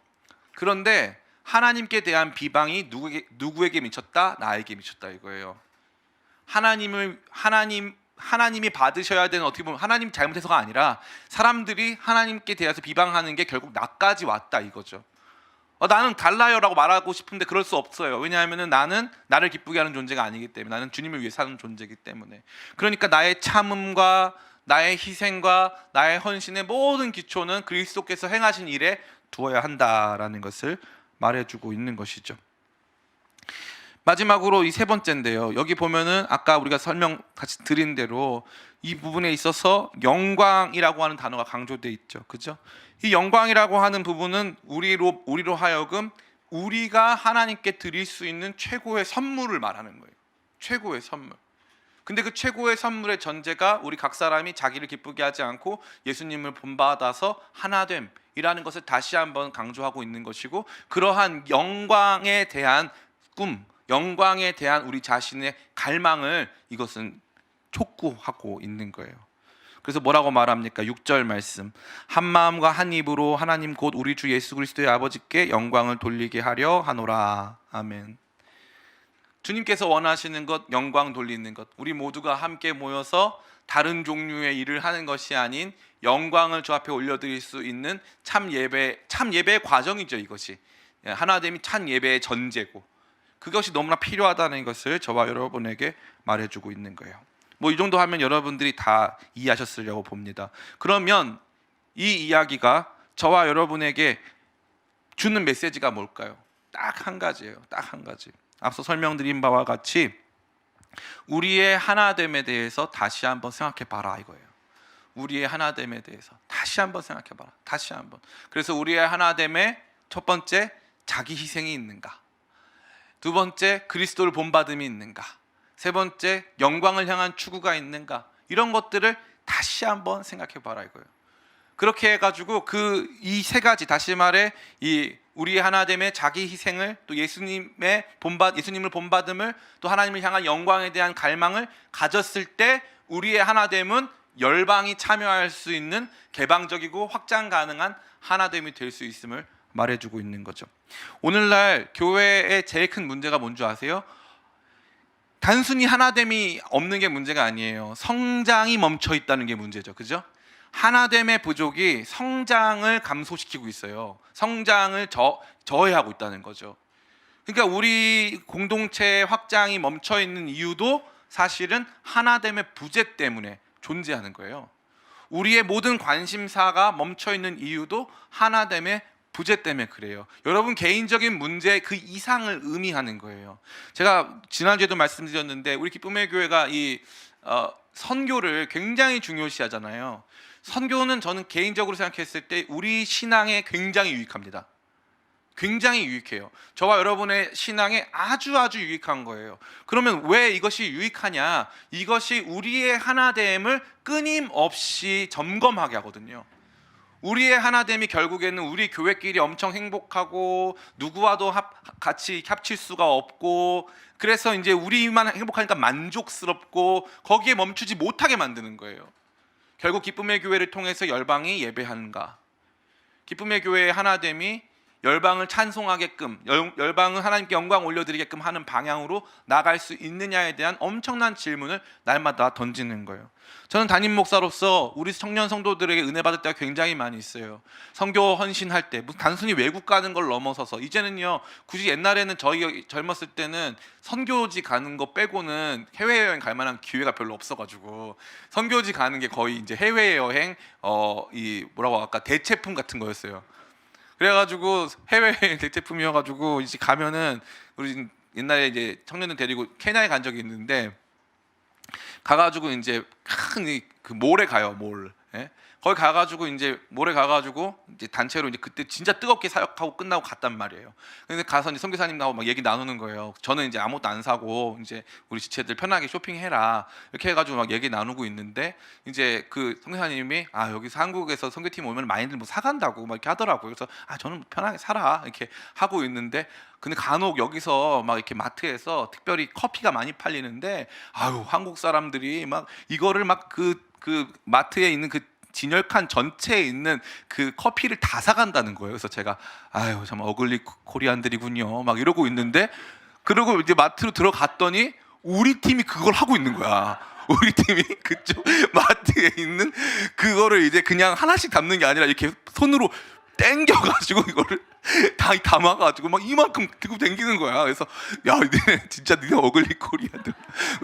그런데 하나님께 대한 비방이 누구에게 미쳤다? 나에게 미쳤다 이거예요. 하나님이 받으셔야 되는, 어떻게 보면 하나님 잘못해서가 아니라 사람들이 하나님께 대해서 비방하는 게 결국 나까지 왔다 이거죠. 나는 달라요라고 말하고 싶은데 그럴 수 없어요. 왜냐하면 나는 나를 기쁘게 하는 존재가 아니기 때문에, 나는 주님을 위해 사는 존재이기 때문에. 그러니까 나의 참음과 나의 희생과 나의 헌신의 모든 기초는 그리스도께서 행하신 일에 두어야 한다라는 것을 말해주고 있는 것이죠. 마지막으로 이 세 번째인데요. 여기 보면은 아까 우리가 설명 같이 드린 대로 이 부분에 있어서 영광이라고 하는 단어가 강조되어 있죠. 그죠? 이 영광이라고 하는 부분은 우리로 하여금 우리가 하나님께 드릴 수 있는 최고의 선물을 말하는 거예요. 최고의 선물. 근데 그 최고의 선물의 전제가 우리 각 사람이 자기를 기쁘게 하지 않고 예수님을 본받아서 하나됨이라는 것을 다시 한번 강조하고 있는 것이고, 그러한 영광에 대한 꿈, 영광에 대한 우리 자신의 갈망을 이것은 촉구하고 있는 거예요. 그래서 뭐라고 말합니까? 6절 말씀. 한 마음과 한 입으로 하나님 곧 우리 주 예수 그리스도의 아버지께 영광을 돌리게 하려 하노라. 아멘. 주님께서 원하시는 것, 영광 돌리는 것, 우리 모두가 함께 모여서 다른 종류의 일을 하는 것이 아닌 영광을 주 앞에 올려드릴 수 있는 참 예배의 과정이죠. 이것이 하나됨이 참 예배의 전제고, 그것이 너무나 필요하다는 것을 저와 여러분에게 말해주고 있는 거예요. 이 정도 하면 여러분들이 다 이해하셨으려고 봅니다. 그러면 이 이야기가 저와 여러분에게 주는 메시지가 뭘까요? 딱 한 가지예요. 딱 한 가지. 앞서 설명드린 바와 같이 우리의 하나됨에 대해서 다시 한번 생각해 봐라 이거예요. 우리의 하나됨에 대해서 다시 한번 생각해 봐라. 다시 한번. 그래서 우리의 하나됨에 첫 번째, 자기 희생이 있는가? 두 번째, 그리스도를 본받음이 있는가? 세 번째, 영광을 향한 추구가 있는가? 이런 것들을 다시 한번 생각해 봐라 이거예요. 그렇게 해가지고 이 세 가지, 다시 말해 이 우리의 하나됨의 자기 희생을, 또 예수님을 본받음을, 또 하나님을 향한 영광에 대한 갈망을 가졌을 때 우리의 하나됨은 열방이 참여할 수 있는 개방적이고 확장 가능한 하나됨이 될 수 있음을 말해주고 있는 거죠. 오늘날 교회의 제일 큰 문제가 뭔지 아세요? 단순히 하나됨이 없는 게 문제가 아니에요. 성장이 멈춰 있다는 게 문제죠. 그죠? 하나됨의 부족이 성장을 감소시키고 있어요. 성장을 저해하고 있다는 거죠. 그러니까 우리 공동체의 확장이 멈춰 있는 이유도 사실은 하나됨의 부재 때문에 존재하는 거예요. 우리의 모든 관심사가 멈춰 있는 이유도 하나됨의 부재 때문에 그래요. 여러분 개인적인 문제 그 이상을 의미하는 거예요. 제가 지난주에도 말씀드렸는데 우리 기쁨의 교회가 이 선교를 굉장히 중요시하잖아요. 선교는 저는 개인적으로 생각했을 때 우리 신앙에 굉장히 유익합니다. 굉장히 유익해요. 저와 여러분의 신앙에 아주 유익한 거예요. 그러면 왜 이것이 유익하냐? 이것이 우리의 하나됨을 끊임없이 점검하게 하거든요. 우리의 하나됨이 결국에는 우리 교회끼리 엄청 행복하고 누구와도 같이 합칠 수가 없고, 그래서 이제 우리만 행복하니까 만족스럽고 거기에 멈추지 못하게 만드는 거예요. 결국 기쁨의 교회를 통해서 열방이 예배하는가? 기쁨의 교회의 하나됨이 열방을 찬송하게끔, 열방은 하나님께 영광 올려드리게끔 하는 방향으로 나갈 수 있느냐에 대한 엄청난 질문을 날마다 던지는 거예요. 저는 담임 목사로서 우리 청년 성도들에게 은혜 받을 때가 굉장히 많이 있어요. 선교 헌신할 때 단순히 외국 가는 걸 넘어서서 이제는요, 굳이 옛날에는 저희 젊었을 때는 선교지 가는 거 빼고는 해외여행 갈 만한 기회가 별로 없어가지고 선교지 가는 게 거의 이제 해외여행 이 뭐라고 할까, 대체품 같은 거였어요. 그래가지고 해외여행 대체품이어가지고 이제 가면은 우리 옛날에 이제 청년들 데리고 케냐에 간 적이 있는데, 가가지고 이제 큰 그 몰에 가요, 몰. 예? 거기 가가지고 이제 몰에 가가지고 이제 단체로 이제 그때 진짜 뜨겁게 사역하고 끝나고 갔단 말이에요. 근데 가서 이제 선교사님하고 막 얘기 나누는 거예요. 저는 이제 아무것도 안 사고 이제 우리 지체들 편하게 쇼핑해라 이렇게 해가지고 막 얘기 나누고 있는데, 이제 그 선교사님이 여기서 한국에서 선교팀 오면 많이들 뭐 사간다고 막 이렇게 하더라고요. 그래서 저는 편하게 사라 이렇게 하고 있는데, 근데 간혹 여기서 막 이렇게 마트에서 특별히 커피가 많이 팔리는데 한국 사람들이 막 이거를 막 그 마트에 있는 그 진열칸 전체에 있는 그 커피를 다 사간다는 거예요. 그래서 제가 정말 어글리 코리안들이군요 막 이러고 있는데, 그리고 이제 마트로 들어갔더니 우리 팀이 그걸 하고 있는 거야. 우리 팀이 그쪽 마트에 있는 그거를 이제 그냥 하나씩 담는 게 아니라 이렇게 손으로 땡겨가지고 이거를 다 담아가지고 막 이만큼 들고 댕기는 거야. 그래서 니네 진짜 니네 어글리 코리아들.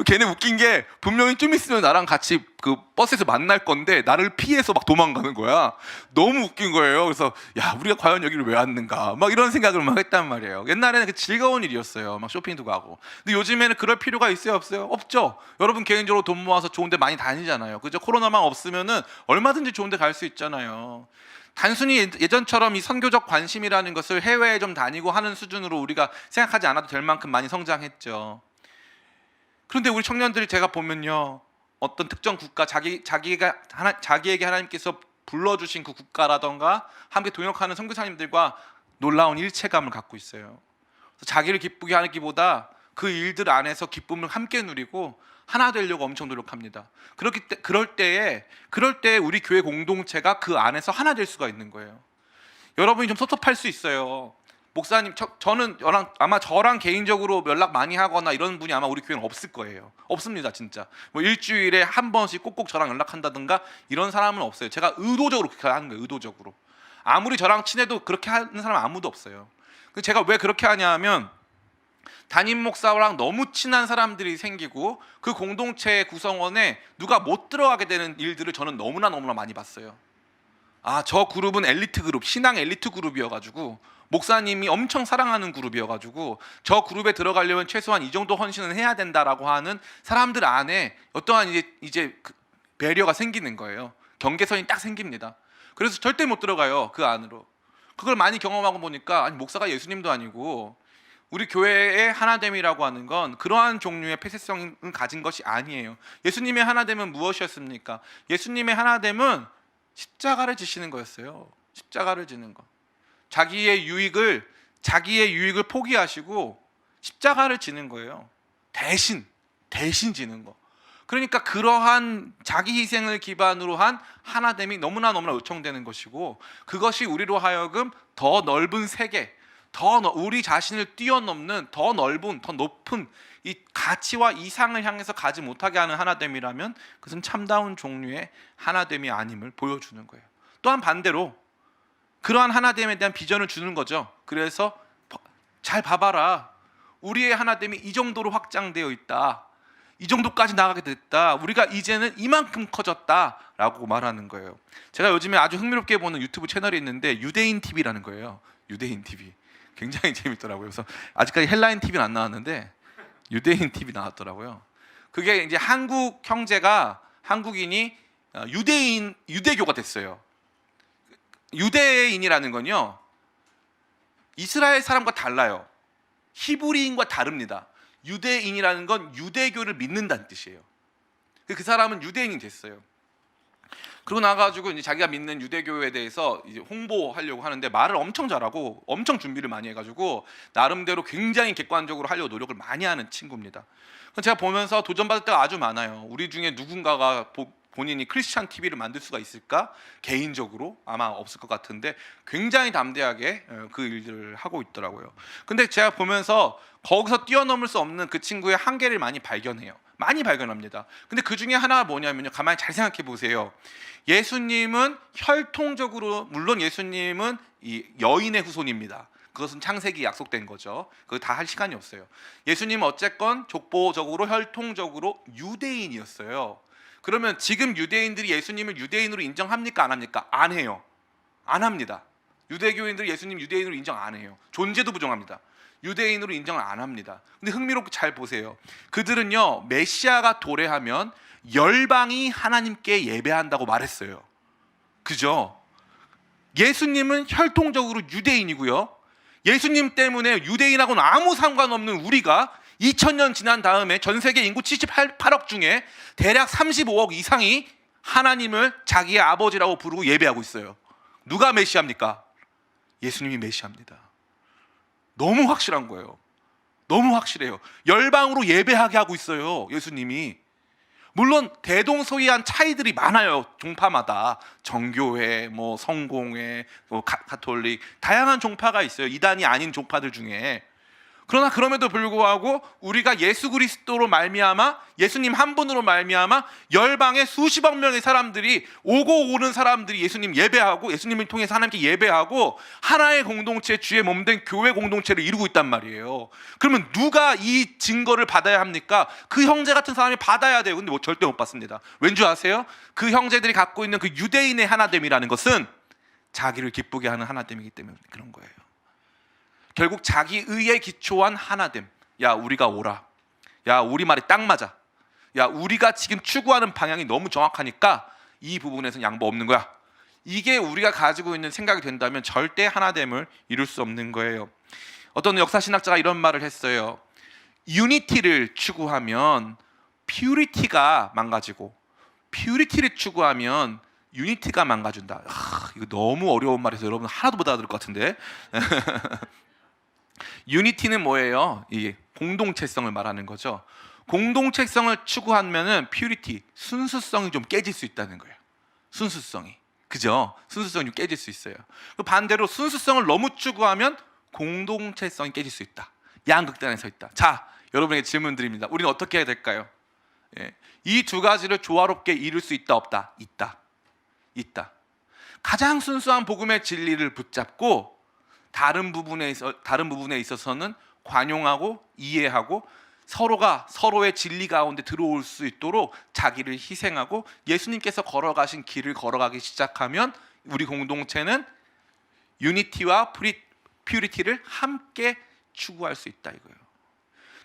걔네 웃긴 게 분명히 좀 있으면 나랑 같이 그 버스에서 만날 건데 나를 피해서 막 도망가는 거야. 너무 웃긴 거예요. 그래서 우리가 과연 여기를 왜 왔는가 막 이런 생각을 막 했단 말이에요. 옛날에는 그 즐거운 일이었어요. 막 쇼핑도 가고. 근데 요즘에는 그럴 필요가 있어요, 없어요? 없죠. 여러분 개인적으로 돈 모아서 좋은 데 많이 다니잖아요. 그죠? 코로나만 없으면은 얼마든지 좋은 데 갈 수 있잖아요. 단순히 예전처럼 이 선교적 관심이라는 것을 해외에 좀 다니고 하는 수준으로 우리가 생각하지 않아도 될 만큼 많이 성장했죠. 그런데 우리 청년들이 제가 보면요, 어떤 특정 국가, 자기에게 하나님께서 불러주신 그 국가라던가 함께 동역하는 선교사님들과 놀라운 일체감을 갖고 있어요. 그래서 자기를 기쁘게 하기보다 그 일들 안에서 기쁨을 함께 누리고 하나 되려고 엄청 노력합니다. 그럴 때에 우리 교회 공동체가 그 안에서 하나 될 수가 있는 거예요. 여러분이 좀 섭섭할 수 있어요. 목사님, 저는 아마 저랑 개인적으로 연락 많이 하거나 이런 분이 아마 우리 교회는 없을 거예요. 없습니다, 진짜. 뭐 일주일에 한 번씩 꼭꼭 저랑 연락한다든가 이런 사람은 없어요. 제가 의도적으로 그렇게 하는 거예요. 의도적으로. 아무리 저랑 친해도 그렇게 하는 사람 아무도 없어요. 제가 왜 그렇게 하냐면, 담임 목사랑 너무 친한 사람들이 생기고 그 공동체 구성원에 누가 못 들어가게 되는 일들을 저는 너무나 많이 봤어요. 저 그룹은 엘리트 그룹, 신앙 엘리트 그룹이어가지고 목사님이 엄청 사랑하는 그룹이어가지고 저 그룹에 들어가려면 최소한 이 정도 헌신은 해야 된다라고 하는 사람들 안에 어떠한 이제 그 배려가 생기는 거예요. 경계선이 딱 생깁니다. 그래서 절대 못 들어가요, 그 안으로. 그걸 많이 경험하고 보니까 목사가 예수님도 아니고 우리 교회의 하나됨이라고 하는 건 그러한 종류의 폐쇄성을 가진 것이 아니에요. 예수님의 하나됨은 무엇이었습니까? 예수님의 하나됨은 십자가를 지시는 거였어요. 십자가를 지는 거. 자기의 유익을 포기하시고 십자가를 지는 거예요. 대신 지는 거. 그러니까 그러한 자기 희생을 기반으로 한 하나됨이 너무나 요청되는 것이고, 그것이 우리로 하여금 더 넓은 세계, 우리 자신을 뛰어넘는 더 넓은, 더 높은 이 가치와 이상을 향해서 가지 못하게 하는 하나됨이라면 그것은 참다운 종류의 하나됨이 아님을 보여주는 거예요. 또한 반대로 그러한 하나됨에 대한 비전을 주는 거죠. 그래서 잘 봐봐라, 우리의 하나됨이 이 정도로 확장되어 있다. 이 정도까지 나가게 됐다. 우리가 이제는 이만큼 커졌다라고 말하는 거예요. 제가 요즘에 아주 흥미롭게 보는 유튜브 채널이 있는데 유대인 TV라는 거예요. 유대인 TV. 굉장히 재밌더라고요. 그래서 아직까지 헬라인 TV는 안 나왔는데 유대인 TV 나왔더라고요. 그게 이제 한국 형제가 한국인이 유대교가 됐어요. 유대인이라는 건요, 이스라엘 사람과 달라요. 히브리인과 다릅니다. 유대인이라는 건 유대교를 믿는다는 뜻이에요. 그 사람은 유대인이 됐어요. 그러고 나가지고 이제 자기가 믿는 유대교에 대해서 이제 홍보하려고 하는데 말을 엄청 잘하고 엄청 준비를 많이 해가지고 나름대로 굉장히 객관적으로 하려고 노력을 많이 하는 친구입니다. 제가 보면서 도전받을 때가 아주 많아요. 우리 중에 누군가가 본인이 크리스찬 TV를 만들 수가 있을까? 개인적으로 아마 없을 것 같은데 굉장히 담대하게 그 일들을 하고 있더라고요. 근데 제가 보면서 거기서 뛰어넘을 수 없는 그 친구의 한계를 많이 발견해요. 많이 발견합니다. 근데 그 중에 하나가 뭐냐면요, 가만히 잘 생각해 보세요. 예수님은 혈통적으로, 물론 예수님은 이 여인의 후손입니다. 그것은 창세기 약속된 거죠. 그거 다 할 시간이 없어요. 예수님은 어쨌건 족보적으로 혈통적으로 유대인이었어요. 그러면 지금 유대인들이 예수님을 유대인으로 인정합니까? 안 합니까? 안 해요. 안 합니다. 유대교인들이 예수님 유대인으로 인정 안 해요. 존재도 부정합니다. 유대인으로 인정을 안 합니다. 근데 흥미롭게 잘 보세요. 그들은요, 메시아가 도래하면 열방이 하나님께 예배한다고 말했어요. 그죠? 예수님은 혈통적으로 유대인이고요. 예수님 때문에 유대인하고는 아무 상관없는 우리가 2000년 지난 다음에 전 세계 인구 78억 중에 대략 35억 이상이 하나님을 자기의 아버지라고 부르고 예배하고 있어요. 누가 메시아입니까? 예수님이 메시아입니다. 너무 확실한 거예요. 너무 확실해요. 열방으로 예배하게 하고 있어요, 예수님이. 물론 대동소이한 차이들이 많아요. 종파마다 정교회, 뭐 성공회, 뭐 가톨릭, 다양한 종파가 있어요. 이단이 아닌 종파들 중에. 그러나 그럼에도 불구하고 우리가 예수 그리스도로 말미암아, 예수님 한 분으로 말미암아 열방의 수십억 명의 사람들이, 오고 오는 사람들이 예수님 예배하고, 예수님을 통해서 하나님께 예배하고 하나의 공동체, 주의 몸된 교회 공동체를 이루고 있단 말이에요. 그러면 누가 이 증거를 받아야 합니까? 그 형제 같은 사람이 받아야 돼요. 근데 뭐 절대 못 받습니다. 왠지 아세요? 그 형제들이 갖고 있는 그 유대인의 하나됨이라는 것은 자기를 기쁘게 하는 하나됨이기 때문에 그런 거예요. 결국 자기 의에 기초한 하나됨. 야, 우리가 오라. 야, 우리 말이 딱 맞아. 야, 우리가 지금 추구하는 방향이 너무 정확하니까 이 부분에서는 양보 없는 거야. 이게 우리가 가지고 있는 생각이 된다면 절대 하나됨을 이룰 수 없는 거예요. 어떤 역사신학자가 이런 말을 했어요. 유니티를 추구하면 퓨리티가 망가지고, 퓨리티를 추구하면 유니티가 망가진다. 이거 너무 어려운 말이어서 여러분 하나도 못 알아들을 것 같은데. 유니티는 뭐예요? 이게 공동체성을 말하는 거죠. 공동체성을 추구하면은 퓨리티, 순수성이 좀 깨질 수 있다는 거예요. 순수성이, 그죠? 순수성이 좀 깨질 수 있어요. 반대로 순수성을 너무 추구하면 공동체성이 깨질 수 있다. 양극단에 서 있다. 자, 여러분에게 질문 드립니다. 우리는 어떻게 해야 될까요? 이 두 가지를 조화롭게 이룰 수 있다, 없다? 있다. 가장 순수한 복음의 진리를 붙잡고 다른 부분에 있어서는 관용하고 이해하고 서로가 서로의 진리 가운데 들어올 수 있도록 자기를 희생하고 예수님께서 걸어가신 길을 걸어가기 시작하면 우리 공동체는 유니티와 퓨리티를 함께 추구할 수 있다, 이거예요.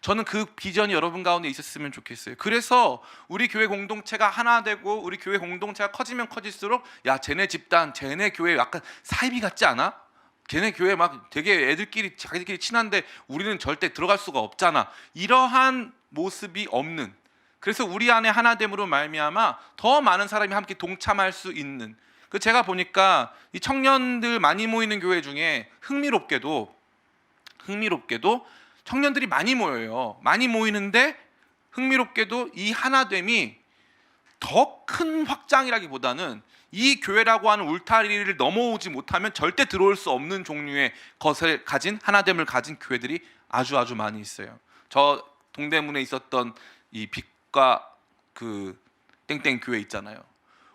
저는 그 비전이 여러분 가운데 있었으면 좋겠어요. 그래서 우리 교회 공동체가 하나 되고 우리 교회 공동체가 커지면 커질수록, 야, 쟤네 집단, 쟤네 교회 약간 사이비 같지 않아? 걔네 교회 막 되게 애들끼리 자기들끼리 친한데 우리는 절대 들어갈 수가 없잖아. 이러한 모습이 없는, 그래서 우리 안에 하나됨으로 말미암아 더 많은 사람이 함께 동참할 수 있는, 그 제가 보니까 이 청년들 많이 모이는 교회 중에 흥미롭게도 청년들이 많이 모여요. 많이 모이는데 흥미롭게도 이 하나됨이 더 큰 확장이라기보다는 이 교회라고 하는 울타리를 넘어오지 못하면 절대 들어올 수 없는 종류의 것을 가진, 하나됨을 가진 교회들이 아주 많이 있어요. 저 동대문에 있었던 이 빛과 그 땡땡 교회 있잖아요.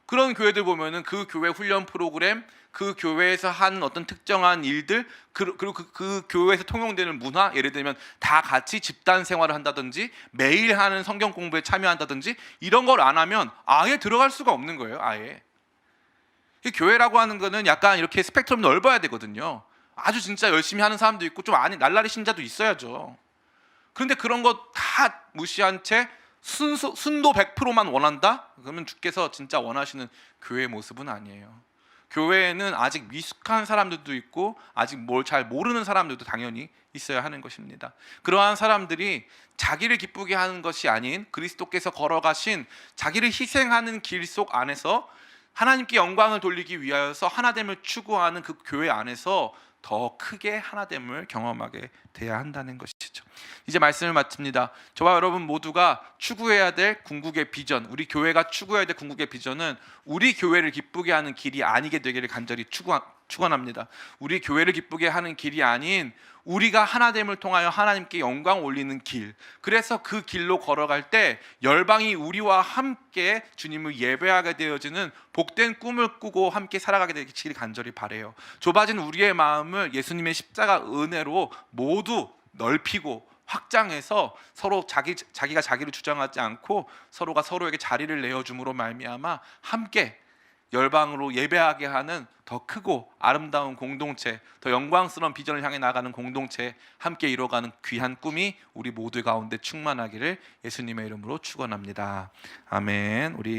그런 교회들 보면은 그 교회 훈련 프로그램, 그 교회에서 하는 어떤 특정한 일들, 그리고 그 교회에서 통용되는 문화, 예를 들면 다 같이 집단 생활을 한다든지 매일 하는 성경 공부에 참여한다든지 이런 걸 안 하면 아예 들어갈 수가 없는 거예요. 아예. 이 교회라고 하는 거는 약간 이렇게 스펙트럼 넓어야 되거든요. 아주 진짜 열심히 하는 사람도 있고 좀 아니 날라리 신자도 있어야죠. 그런데 그런 거 다 무시한 채 순도 100%만 원한다? 그러면 주께서 진짜 원하시는 교회의 모습은 아니에요. 교회에는 아직 미숙한 사람들도 있고 아직 뭘 잘 모르는 사람들도 당연히 있어야 하는 것입니다. 그러한 사람들이 자기를 기쁘게 하는 것이 아닌 그리스도께서 걸어가신 자기를 희생하는 길 속 안에서 하나님께 영광을 돌리기 위하여서 하나됨을 추구하는 그 교회 안에서 더 크게 하나됨을 경험하게 돼야 한다는 것이죠. 이제 말씀을 마칩니다. 저와 여러분 모두가 추구해야 될 궁극의 비전, 우리 교회가 추구해야 될 궁극의 비전은 우리 교회를 기쁘게 하는 길이 아니게 되기를 간절히 축원합니다. 우리 교회를 기쁘게 하는 길이 아닌 우리가 하나됨을 통하여 하나님께 영광 올리는 길, 그래서 그 길로 걸어갈 때 열방이 우리와 함께 주님을 예배하게 되어지는 복된 꿈을 꾸고 함께 살아가게 되기를 간절히 바라요. 좁아진 우리의 마음을 예수님의 십자가 은혜로 모두 넓히고 확장해서 서로 자기가 자기를 주장하지 않고 서로가 서로에게 자리를 내어줌으로 말미암아 함께 열방으로 예배하게 하는 더 크고 아름다운 공동체, 더 영광스러운 비전을 향해 나가는 공동체, 함께 이뤄가는 귀한 꿈이 우리 모두 가운데 충만하기를 예수님의 이름으로 축원합니다. 아멘. 우리